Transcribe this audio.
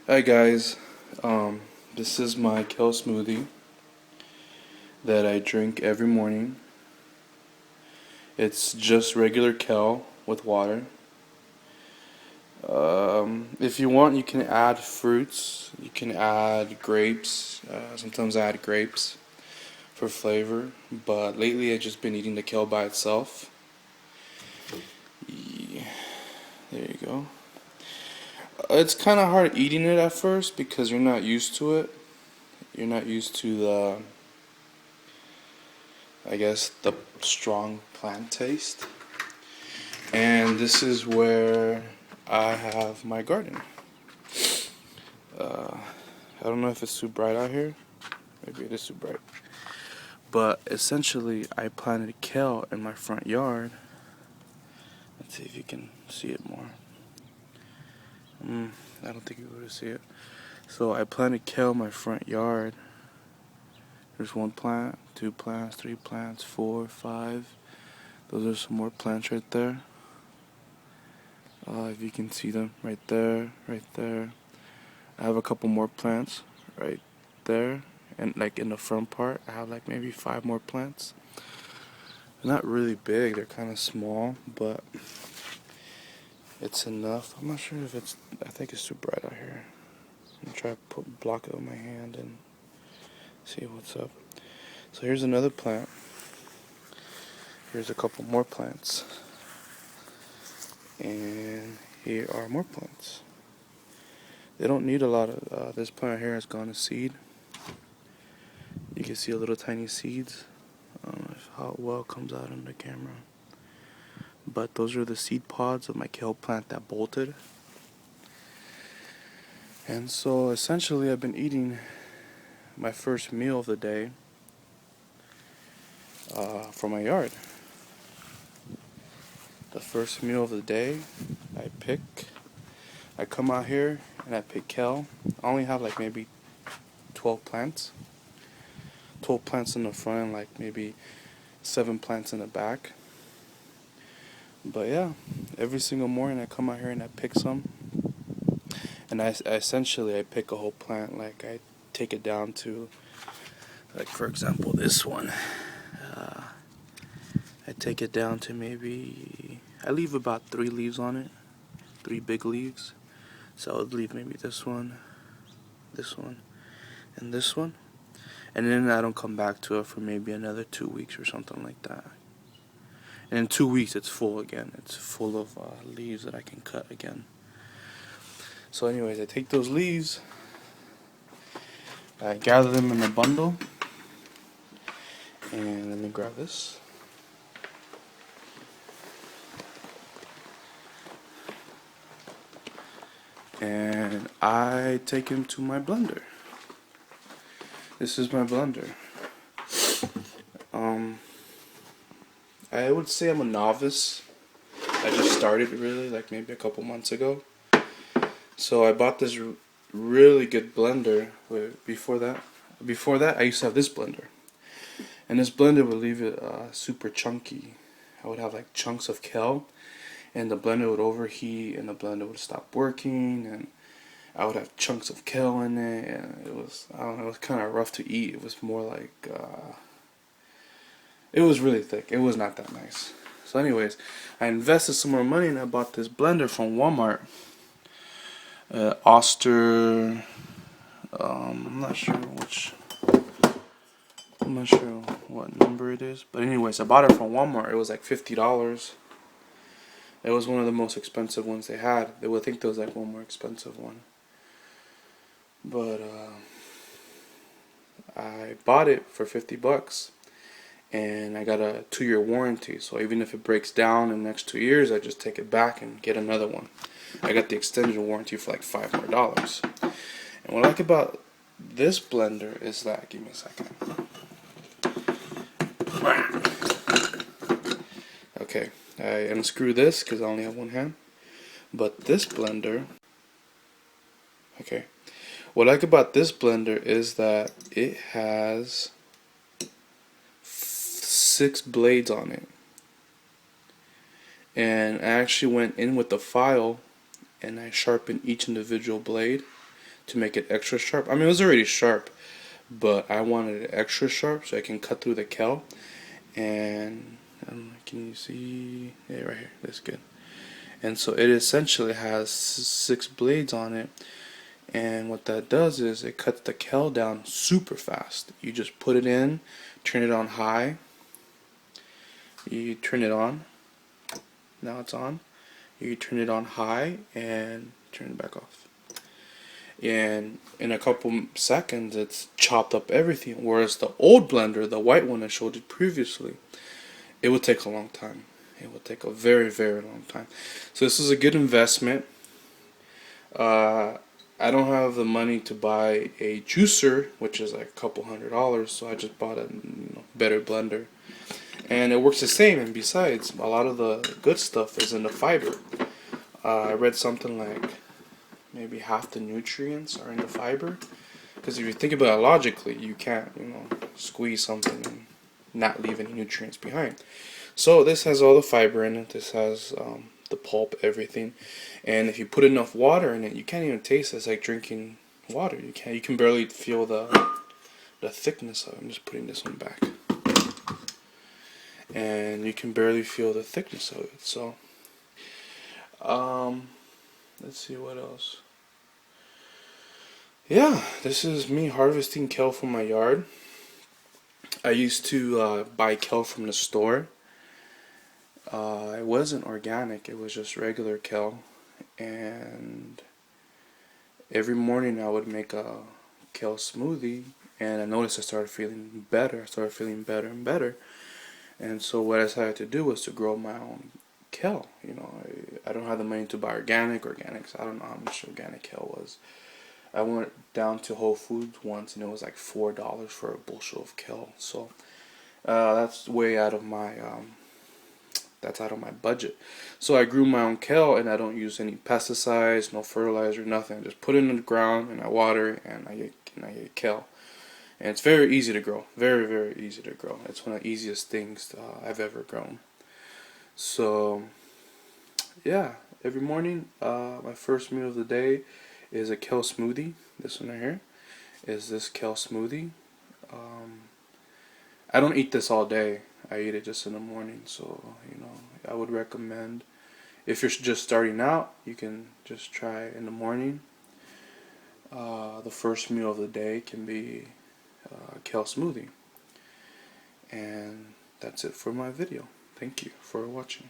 Hi guys, this is my kale smoothie that I drink every morning. It's just regular kale with water. If you want, you can add fruits. You can add grapes. Sometimes I add grapes for flavor, but lately I've just been eating the kale by itself. Yeah, there you go. It's kind of hard eating it at first because you're not used to it. You're not used to the strong plant taste. And this is where I have my garden. I don't know if it's too bright out here. Maybe it is too bright. But essentially, I planted kale in my front yard. Let's see if you can see it more. I don't think you'll be able to see it. So I planted kale in my front yard. There's one plant, two plants, three plants, four, five. Those are some more plants right there. If you can see them right there, right there. I have a couple more plants right there, and like in the front part I have like maybe 5 more plants. They're not really big, they're kind of small, but it's enough. I'm not sure if I think it's too bright out here. I'm gonna try to block it with my hand and see what's up. So here's another plant. Here's a couple more plants, and here are more plants. They don't need a lot of, this plant here has gone to seed. You can see a little tiny seeds. I don't know how well it comes out on the camera. But those are the seed pods of my kale plant that bolted. And so essentially I've been eating my first meal of the day from my yard. The first meal of the day, I come out here and I pick kale. I only have like maybe 12 plants. 12 plants in the front and like maybe 7 plants in the back. But yeah, every single morning I come out here and I pick some. And I essentially pick a whole plant. Like I take it down to, like for example this one. I take it down to maybe, I leave about 3 leaves on it. 3 big leaves. So I would leave maybe this one, and this one. And then I don't come back to it for maybe another 2 weeks or something like that. And in 2 weeks it's full again. It's full of leaves that I can cut again. So anyways, I take those leaves, I gather them in a bundle, and let me grab this. And I take him to my blender. This is my blender. I would say I'm a novice. I just started really like maybe a couple months ago. So I bought this really good blender. Before that I used to have this blender. And this blender would leave it super chunky. I would have like chunks of kale, and the blender would overheat, and the blender would stop working, and I would have chunks of kale in it, and it was, I don't know, it was kind of rough to eat. It was more like, it was really thick. It was not that nice. So anyways, I invested some more money and I bought this blender from Walmart. Oster, I'm not sure what number it is. But anyways, I bought it from Walmart. It was like $50. It was one of the most expensive ones they had. I think there was like one more expensive one. But I bought it for $50, and I got a 2-year warranty. So even if it breaks down in the next 2 years, I just take it back and get another one. I got the extended warranty for like $5 more. And what I like about this blender is that, give me a second. Okay, I unscrew this because I only have one hand. But this blender, okay. What I like about this blender is that it has 6 blades on it. And I actually went in with the file and I sharpened each individual blade to make it extra sharp. I mean, it was already sharp, but I wanted it extra sharp so I can cut through the kale. And can you see? Yeah, right here. That's good. And so it essentially has 6 blades on it. And what that does is it cuts the kale down super fast. You just put it in, turn it on high. You turn it on. Now it's on. You turn it on high and turn it back off. And in a couple seconds, it's chopped up everything. Whereas the old blender, the white one I showed you previously, it would take a long time. It would take a very, very long time. So this is a good investment. I don't have the money to buy a juicer, which is like a couple $100, so I just bought a better blender. And it works the same, and besides, a lot of the good stuff is in the fiber. I read something like maybe half the nutrients are in the fiber. Because if you think about it logically, you can't, squeeze something and not leave any nutrients behind. So this has all the fiber in it. This has the pulp, everything. And if you put enough water in it, you can't even taste it. It's like drinking water. You can barely feel the thickness of it. I'm just putting this one back. And you can barely feel the thickness of it. So let's see what else. Yeah, this is me harvesting kale from my yard. I used to buy kale from the store. It wasn't organic, it was just regular kale. And every morning I would make a kale smoothie, and I noticed I started feeling better. I started feeling better and better. And so what I decided to do was to grow my own kale. I don't have the money to buy organics. I don't know how much organic kale was. I went down to Whole Foods once, and it was like $4 for a bushel of kale. So that's way out of my budget. So I grew my own kale, and I don't use any pesticides, no fertilizer, nothing. I just put it in the ground, and I water it, and I get kale. And it's very easy to grow. Very, very easy to grow. It's one of the easiest things I've ever grown. So yeah, every morning my first meal of the day is a kale smoothie. This one right here is this kale smoothie. I don't eat this all day. I eat it just in the morning. So I would recommend, if you're just starting out, you can just try in the morning. The first meal of the day can be kale smoothie. And that's it for my video. Thank you for watching.